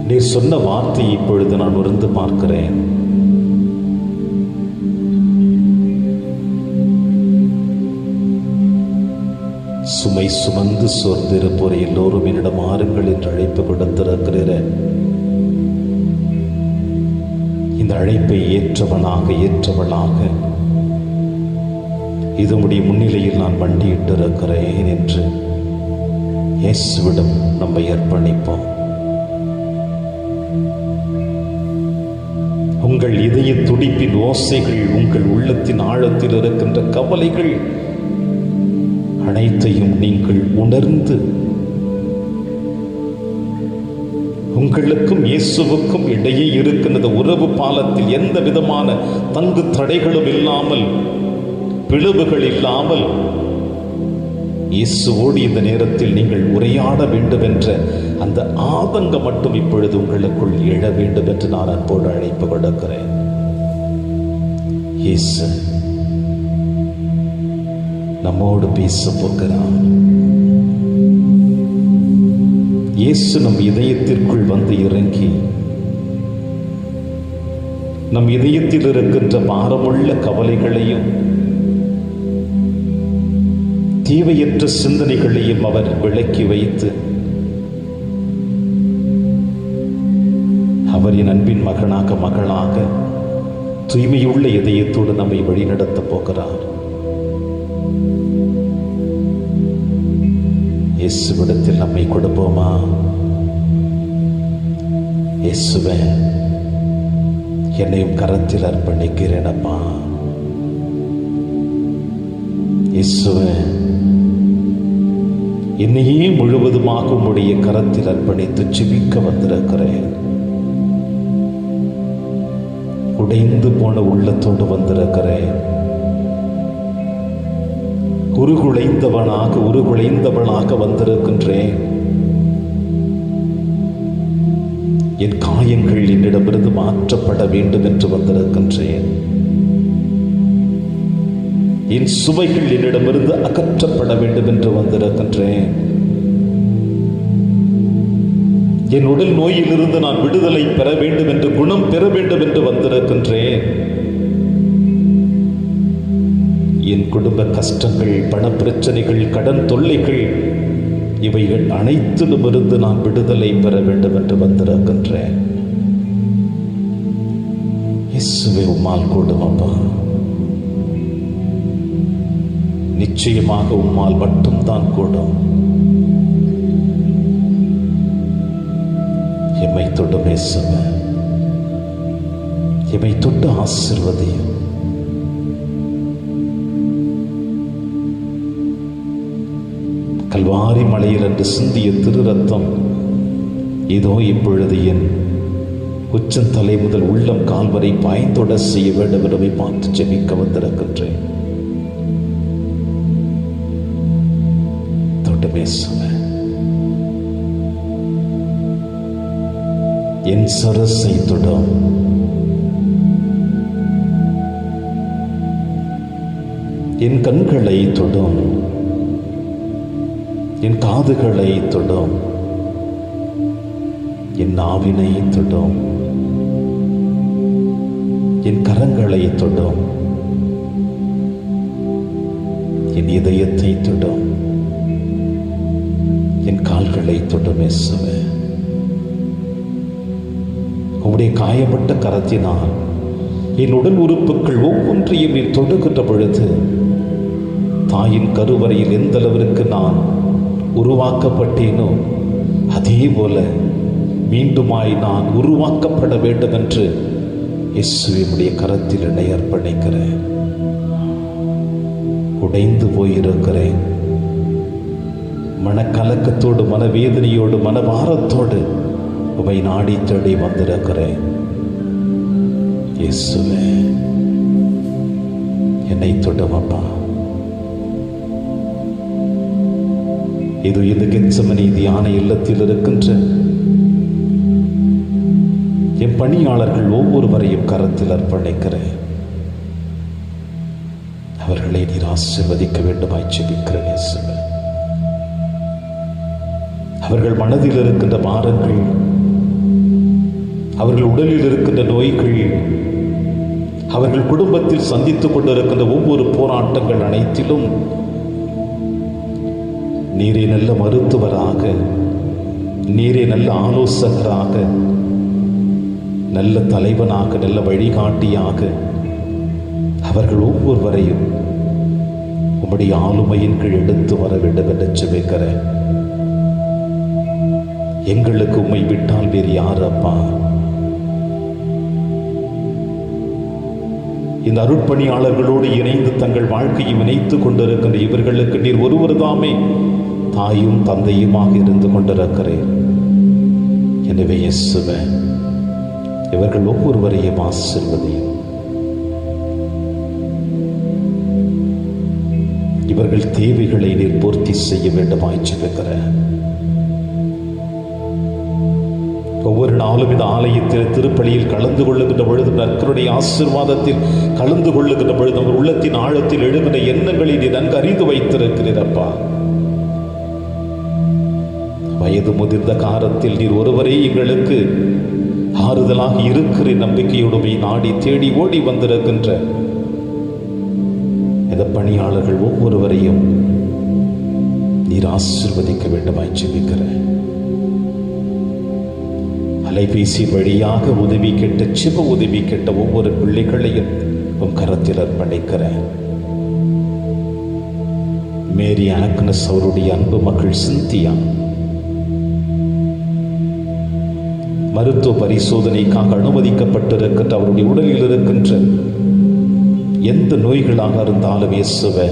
Speaker 2: நீர் சொன்ன வார்த்தையை இப்பொழுது நான் உணர்ந்து பார்க்கிறேன். சுமை சுமந்து சோர்ந்திருப்போர் எல்லோரும் என்னிடம் ஆறுங்கள் என்று அழைப்பு கொடுத்திருக்கிற இந்த அழைப்பை ஏற்றவளாக இது உடைய முன்னிலையில் நான் வண்டியிட்டு இருக்கிறேன் என்று இயேசுவிடம் நம்மை அர்ப்பணிப்போம். உங்கள் இதய துடிப்பின் ஓசைகள், உங்கள் உள்ளத்தின் ஆழத்தில் இருக்கின்ற கவலைகள் அனைத்தையும் நீங்கள் உணர்ந்து உங்களுக்கும் இயேசுவுக்கும் இடையே இருக்கின்ற உறவு பாலத்தில் எந்த விதமான தங்கு தடைகளும் இல்லாமல், பிளவுகள் இல்லாமல் இயேசுவோடு இந்த நேரத்தில் நீங்கள் உரையாட வேண்டும் என்ற அந்த ஆதங்கம் மட்டும் இப்பொழுது உங்களுக்குள் எழ வேண்டும் என்று நான் அன்போடு அழைப்பு கொடுக்கிறேன். இயேசு நம்மோடு பேச போகிறார். இயேசு நம் இதயத்திற்குள் வந்து இறங்கி நம் இதயத்தில் இருக்கின்ற பாரமுள்ள கவலைகளையும் தேவையற்ற சிந்தனைகளையும் அவர் விலக்கி வைத்து அவரின் அன்பின் மகனாக மகளாக தூய்மையுள்ள இதயத்தோடு நம்மை வழிநடத்த போகிறார். இயேசுவிடத்தில் நம்மை கொடுப்போமா? இயேசுவே, என்னையும் கரத்தில் அர்ப்பணிக்கிறேனப்பா. இயேசுவே, என்னையே முழுவதுமாக உம்முடைய கரத்தில் அர்ப்பணித்து ஜெபிக்க வந்திருக்கிறேன். உடைந்து போன உள்ளத்தோடு வந்திருக்கிறேன். உருகுலைந்தவளாக வந்திருக்கின்றேன். என் காயங்கள் என்னிடமிருந்து மாற்றப்பட வேண்டும் என்று வந்திருக்கின்றேன். என் சுமைகள் என்னிடமிருந்து அகற்றப்பட வேண்டும் என்று வந்திருக்கின்றேன். என் உடல் நோயிலிருந்து நான் விடுதலை பெற வேண்டும் என்று, குணம் பெற வேண்டும் என்று வந்திருக்கின்றேன். என் குடும்ப கஷ்டங்கள், பண பிரச்சனைகள், கடன் தொல்லைகள், இவைகள் அனைத்திலுமிருந்து நான் விடுதலை பெற வேண்டும் என்று வந்திருக்கின்றேன். இயேசுவே, உம்மால் கூடும் அப்பா. நிச்சயமாக உம்மால் மட்டும்தான் கூடும். எம்மை தொட்டு பேசுங்க, எம்மை தொட்டு ஆசீர்வதியும். கல்வாரி மலையில் என்று சிந்திய திரு ரத்தம் இதோ இப்பொழுது என் உச்சந்தலை முதல் உள்ளம் கால் வரை பாய்ந்தொட செய்ய வேண்டும் என்பதை பார்த்து ஜெபிக்க வந்திருக்கின்றேன். தொட்டு பேசுங்க. என் சரசை தொடும். என் கண்களை தொடும். என் காதுகளை தொடும். என் நாவினை தொடும். என் கரங்களை தொடும். என் இதயத்தை தொடும். என் கால்களை தொடும். இயேசுவே, உம்முடைய காயப்பட்ட கரத்தினால் என் உடல் உறுப்புகள் ஒவ்வொன்றையும் நீர் தொடுகின்ற பொழுது தாயின் கருவறையில் எந்த அளவிற்கு நான் உருவாக்கப்பட்டேனோ அதே போல மீண்டுமாய் நான் உருவாக்கப்பட வேண்டும் என்று இயேசுவினுடைய கரத்தில் என்னை அர்ப்பணிக்கிறேன். உடைந்து போயிருக்கிறேன். மனக்கலக்கத்தோடு, மனவேதனையோடு, மனபாரத்தோடு உம்மை நாடி தேடி வந்திருக்கிறேன். இயேசுவே, என்னை தொடும் அப்பா. இது இந்த கெத்சமனே தியான இல்லத்தில் இருக்கின்ற என் பணியாளர்கள் ஒவ்வொருவரையும் கரத்தில் அர்ப்பணிக்கிறேன். அவர்களை நீர் ஆசீர்வதிக்க வேண்டுமாய் ஜெபிக்கிறேன் இயேசுவே. அவர்கள் மனதில் இருக்கின்ற பாரங்கள், அவர்கள் உடலில் இருக்கின்ற நோய்கள், அவர்கள் குடும்பத்தில் சந்தித்துக் கொண்டிருக்கின்ற ஒவ்வொரு போராட்டங்கள் அனைத்திலும் நீரே நல்ல மருத்துவராக, நீரே நல்ல ஆலோசகராக, நல்ல தலைவனாக, நல்ல வழிகாட்டியாக அவர்கள் ஒவ்வொருவரையும் உம்முடைய ஆளுமையின் கீழ் எடுத்து வர வேண்டும் என்று ஜெபிக்கிறேன். எங்களுக்கு உம்மை விட்டால் வேறு யார் அப்பா? இந்த அருட்பணியாளர்களோடு இணைந்து தங்கள் வாழ்க்கையை இணைத்துக் கொண்டிருக்கின்ற இவர்களுக்கு நீர் ஒருவர் தாமே தாயும் தந்தையுமாக இருந்து கொண்டிருக்கிறேன். எனவே இயேசுவே, இவர்கள் ஒவ்வொருவரையும் ஆசீர்வதியும். இவர்கள் தேவைகளை நீர் பூர்த்தி செய்ய வேண்டுமாய் ஜெபிக்கிறேன். ஒவ்வொரு நாளும் இந்த ஆலயத்தில் திருப்பலியில் கலந்து கொள்ளுகின்ற பொழுது, நற்கருடைய ஆசீர்வாதத்தில் கலந்து கொள்ளுகின்ற பொழுது அவர் உள்ளத்தின் ஆழத்தில் எழுகின்ற எண்ணங்களை நீ நன்கு அறிந்து வைத்திருக்கிறீரப்பா. வயது முதிர்ந்த காலத்தில் நீர் ஒருவரே எங்களுக்கு ஆறுதலாக இருக்கிற நம்பிக்கையோடு நாடி தேடி ஓடி வந்திருக்கின்ற இந்த பணியாளர்கள் ஒவ்வொருவரையும் நீர் ஆசீர்வதிக்க வேண்டுமாய் ஜெபிக்கிறேன். அலைபேசி வழியாக உதவி கேட்ட, சிவ உதவி கேட்ட ஒவ்வொரு பிள்ளைகளையும் உன் கரத்தில் அர்ப்பணிக்கிறேன். மேரி ஆக்னஸ் அவருடைய அன்பு மகள் சிந்தியா மருத்துவ பரிசோதனைக்காக அனுமதிக்கப்பட்டிருக்கின்ற அவருடைய உடலில் இருக்கின்ற எந்த நோய்களாக இருந்தாலும் இயேசுவே,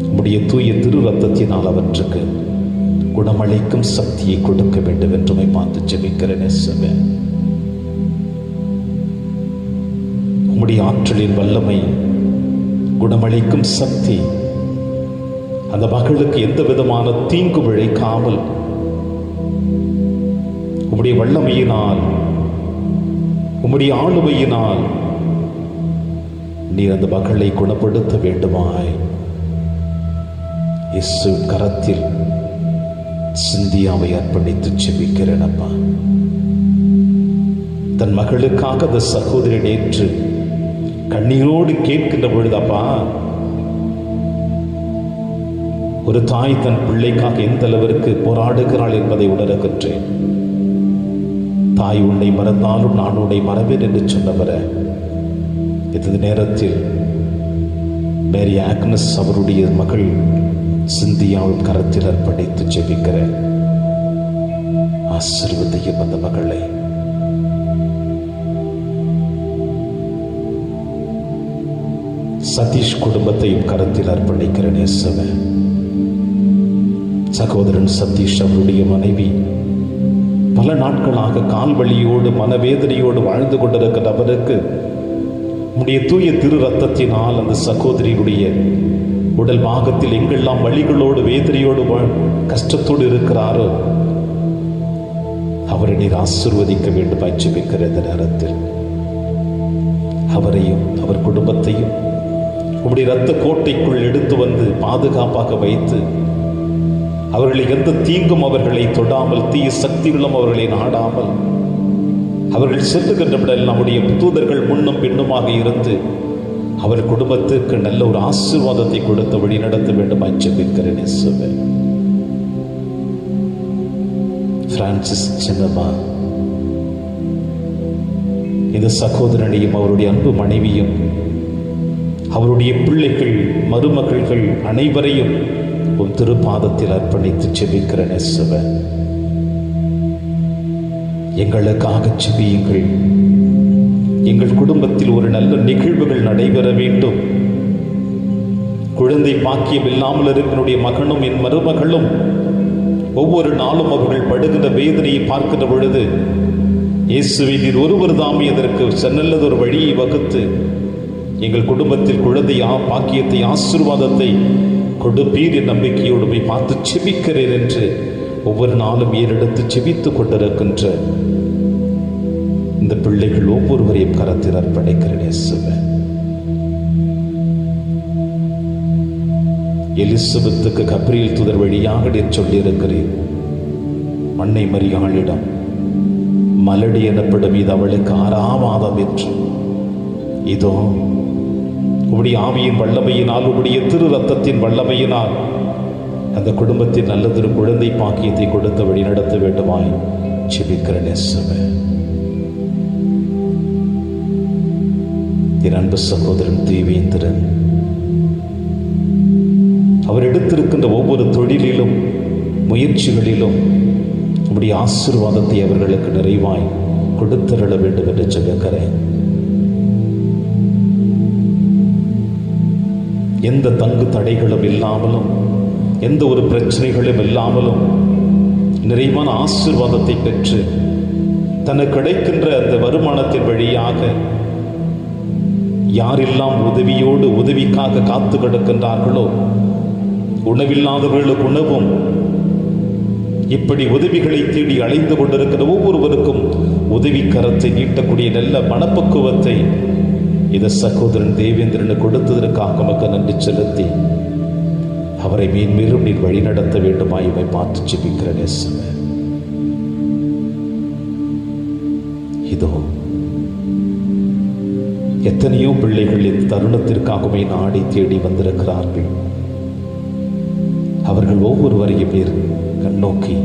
Speaker 2: உம்முடைய தூய திரு ரத்தத்தினால் அவற்றுக்கு குணமளிக்கும் சக்தியை கொடுக்க வேண்டும் என்று பார்த்து ஜெபிக்கிறேன் இயேசுவே. உம்முடைய ஆற்றலின் வல்லமை, குணமளிக்கும் சக்தி அந்த மகளுக்கு எந்த விதமான தீங்கு விளைக்காமல் உம்முடைய வல்லமையினால், உம்முடைய ஆளுமையினால் நீர் அந்த மகளை குணப்படுத்த வேண்டுமாய் இயேசு கரத்தில் சிந்தியாவை அர்ப்பணித்து ஜெபிக்கிறேன் அப்பா. தன் மகளுக்காக அந்த சகோதரி நேற்று கண்ணீரோடு கேட்கின்ற பொழுதப்பா, ஒரு தாய் தன் பிள்ளைக்காக எந்த அளவிற்கு போராடுகிறாள் என்பதை உணர்கின்றேன். தாய் உன்னை மறந்தாலும் நான் உன்னை மறவேன் என்று சொன்னவர இந்த நேரத்தில் மேரி ஆக்னஸ் அவருடைய மகள் சிந்தியாவும் கரத்தில் அர்ப்பணித்து ஜெபிக்கிறேன். ஆசீர்வதியும் அந்த மகளை. சதீஷ் குடும்பத்தையும் கரத்தில் அர்ப்பணிக்கிறேன் இயேசுவே. சகோதரன் சதீஷ் அவருடைய மனைவி பல நாட்களாக கால்வலியோடு மனவேதனையோடு வாழ்ந்து கொண்டிருக்கிற அவருக்கு உம்முடைய தூய திரு ரத்தத்தினால் அந்த சகோதரியுடைய உடல் பாகத்தில் எங்கெல்லாம் வலிகளோடு வேதனையோடு கஷ்டத்தோடு இருக்கிறாரோ அவரை நீர் ஆசீர்வதிக்க வேண்டும் ஜெபிக்கிற இந்த நேரத்தில் அவரையும் அவர் குடும்பத்தையும் உம்முடைய இரத்த கோட்டைக்குள் எடுத்து வந்து பாதுகாப்பாக வைத்து அவர்களை எந்த தீங்கும் அவர்களை தொடாமல், தீய சக்திகளும் அவர்களை நாடாமல், அவர்கள் செல்லுகின்றபடியில் நம்முடைய தூதர்கள் முன்னும் பின்னுமாக இருந்து அவர் குடும்பத்துக்கு நல்ல ஒரு ஆசீர்வாதத்தை கொடுத்து வழி நடத்த வேண்டும் ஜெபிக்கிறேன் இயேசுவே. பிரான்சிஸ் சின்னம்மா இந்த சகோதரனையும் அவருடைய அன்பு மனைவியும் அவருடைய பிள்ளைகள் மருமகள்கள் அனைவரையும் உன் திருப்பாதத்தில் அர்ப்பணித்து ஜெபிக்கிறேன் இயேசுவே. எங்களுக்காக ஜெபியுங்கள். எங்கள் குடும்பத்தில் ஒரு நல்ல நிகழ்வுகள் நடைபெற வேண்டும். குழந்தை பாக்கியம் இல்லாமல் இருக்கிற மகனும் என் மருமகளும் ஒவ்வொரு நாளும் அவர்கள் படுகின்ற வேதனையை பார்க்கின்ற பொழுது இயேசுவே நீர் ஒருவர் தாமே அதற்கு நல்லதொரு வழியை வகுத்து எங்கள் குடும்பத்தில் குழந்தை பாக்கியத்தை ஆசீர்வாதத்தை கொடுப்பீர் என் நம்பிக்கையோடு போய் பார்த்து செபிக்கிறேன் என்று ஒவ்வொரு நாளும் ஏறெடுத்து செபித்துக் கொண்டிருக்கின்ற இந்த பிள்ளைகள் ஒவ்வொருவரையும் கரத்தில் அர்ப்பணிக்கிறேன் இயேசுவே. எலிசபெத்துக்கு கப்ரியேல் தூதர் வழியாக நீர் சொல்லியிருக்கிறேன், அன்னை மரியாளிடம் மலடி எனப்படும் இது அவளுக்கு 6ஆம் மாதம் என்று. இதோ உம்முடைய ஆவியின் வல்லமையினால், உம்முடைய திரு ரத்தத்தின் வல்லமையினால் அந்த குடும்பத்தின் நல்லதொரு குழந்தை பாக்கியத்தை கொடுத்து வழி நடத்த வேண்டுமாய் ஜெபிக்கிறேன் இயேசுவே. என் அன்பு சகோதரன் தேவேந்திரன் அவர் எடுத்திருக்கின்ற ஒவ்வொரு தொழிலிலும் முயற்சிகளிலும் உம்முடைய ஆசீர்வாதத்தை அவர்களுக்கு நிறைவாய் கொடுத்தருள வேண்டும் என்று ஜெபிக்கிறேன். எந்த தங்கு தடைகளும் இல்லாமலும் எந்த ஒரு பிரச்சனைகளும் இல்லாமலும் நிறைவான ஆசீர்வாதத்தை பெற்று தனக்கு கிடைக்கின்ற அந்த வருமானத்தின் வழியாக யாரெல்லாம் உதவிக்காக காத்து கிடக்கின்றார்களோ, உணவில்லாதவர்களுக்கு உணவும், இப்படி உதவிகளை தேடி அலைந்து கொண்டிருக்கிற ஒவ்வொருவருக்கும் உதவி கரத்தை நீட்டக்கூடிய நல்ல மனப்பக்குவத்தை இந்த சகோதரன் தேவேந்திரனுக்கு கொடுத்ததற்காக நமக்கு நன்றி செலுத்தி அவரை மேன்மேலும் நீர் வழி நடத்த வேண்டுமாய் இவை பார்த்து ஜெபிக்கிறேன் இயேசுவே. இதோ எத்தனையோ பிள்ளைகள் இந்த தருணத்திற்காகவே நாடி தேடி வந்திருக்கிறார்கள். அவர்கள் ஒவ்வொருவரையும் நீர் கண்ணோக்கி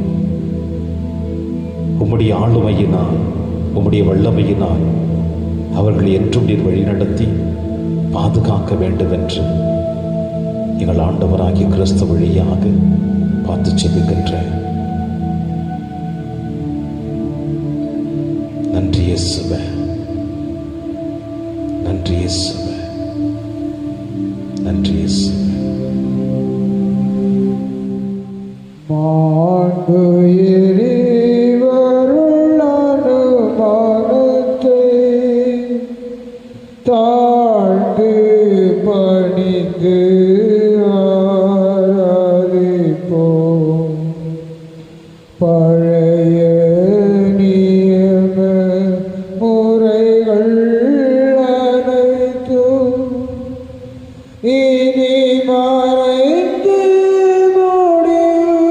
Speaker 2: உம்முடைய ஆளுமையினால், உம்முடைய வல்லமையினால் அவர்களை என்றும் நீர் வழிநடத்தி பாதுகாக்க வேண்டும் என்று எங்கள் ஆண்டவராகிய கிறிஸ்து வழியாக பார்த்து ஜெபிக்கின்றேன். நன்றி இயேசுவே, நன்றி இயேசுவே, நன்றி இயேசுவே.
Speaker 1: தாழ்ந்து பணிந்து ஆராதிப்போம். பழைய நியம முறைகள் அனைத்தும் இனி மறைந்து முடிவு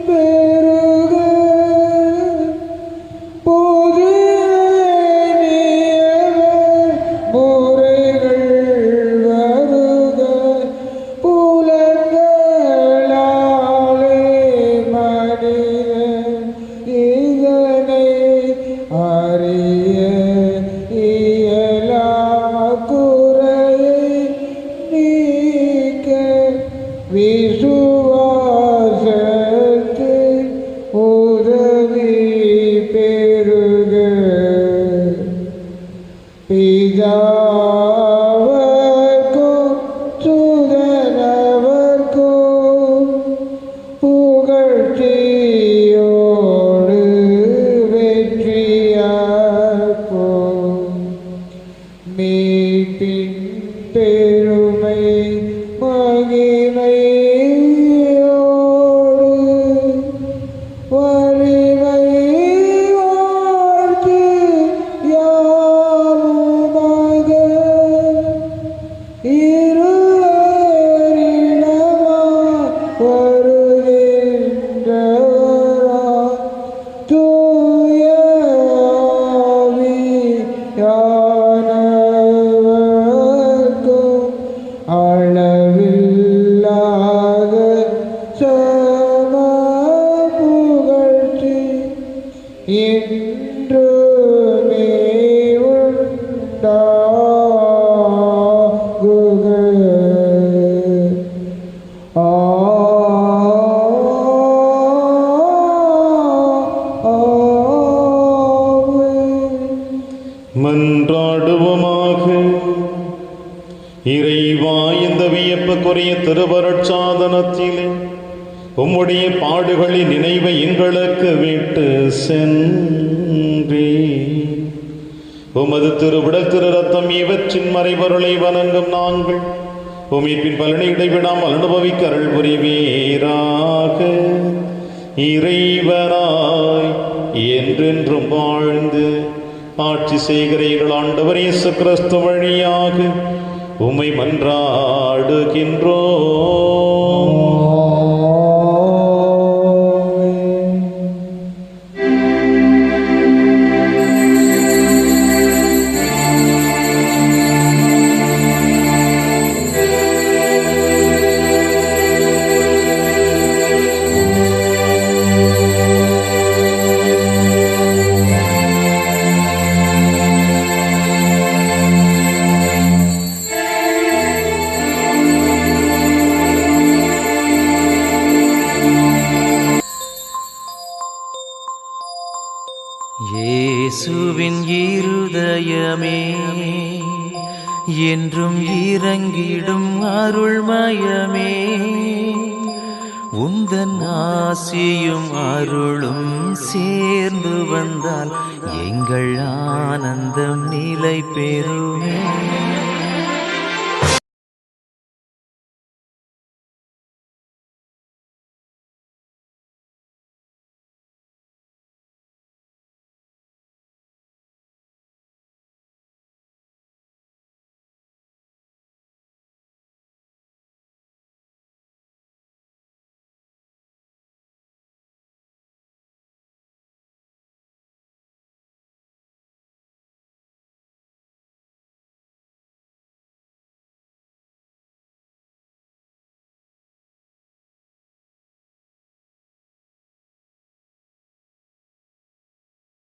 Speaker 1: பெறுக. புதிய நியம முறைகள் வருக. புலன்களாலே மனிதன் இதனை அறிய இயலா. குறையை நீக்க விசுவாசத்தின் உதவி பெறுக. பிதாவர்க்கும் சுதனவர்க்கும் புகழ்ச்சியோடு வெற்றியார்ப்போம். மீட்பின் பெருமை மகிமையோடு வலிமை வாழ்த்து யாவுமாக இருவரிடமாய் வருகின்றவராய் தூய ஆவியானவர்க்கும் அளவில்லாத சம புகழ்ச்சி என்றுமே உண்டாகுக.
Speaker 3: மன்றாடுவோமாக. இறைவா, இந்த வியப்புக்குரிய திருவருட்சாதனத்திலே உம்முடைய பாடுகளின் நினைவை எங்களுக்கு விட்டு சென்றே. உமது திருவிடல் திரு ரத்தம் இவற்றின் மறைபொருளை வணங்கும் நாங்கள்
Speaker 2: உமீட்பின் பலனை இடைவிடாமல் அனுபவிக்க அருள் புரிவீராக. இறைவனாய் என்றென்றும் வாழ்ந்து ஆட்சி செய்கிற எங்கள் ஆண்டவர் இயேசு கிறிஸ்து வழியாக உம்மை மன்றாடுகின்றோம்.
Speaker 4: இயேசுவின் இருதயமே என்றும் இறங்கிடும் அருள்மயமே, உந்தன் ஆசியும் அருளும் சேர்ந்து வந்தால் எங்கள் ஆனந்தம் நிலை பெறுமே.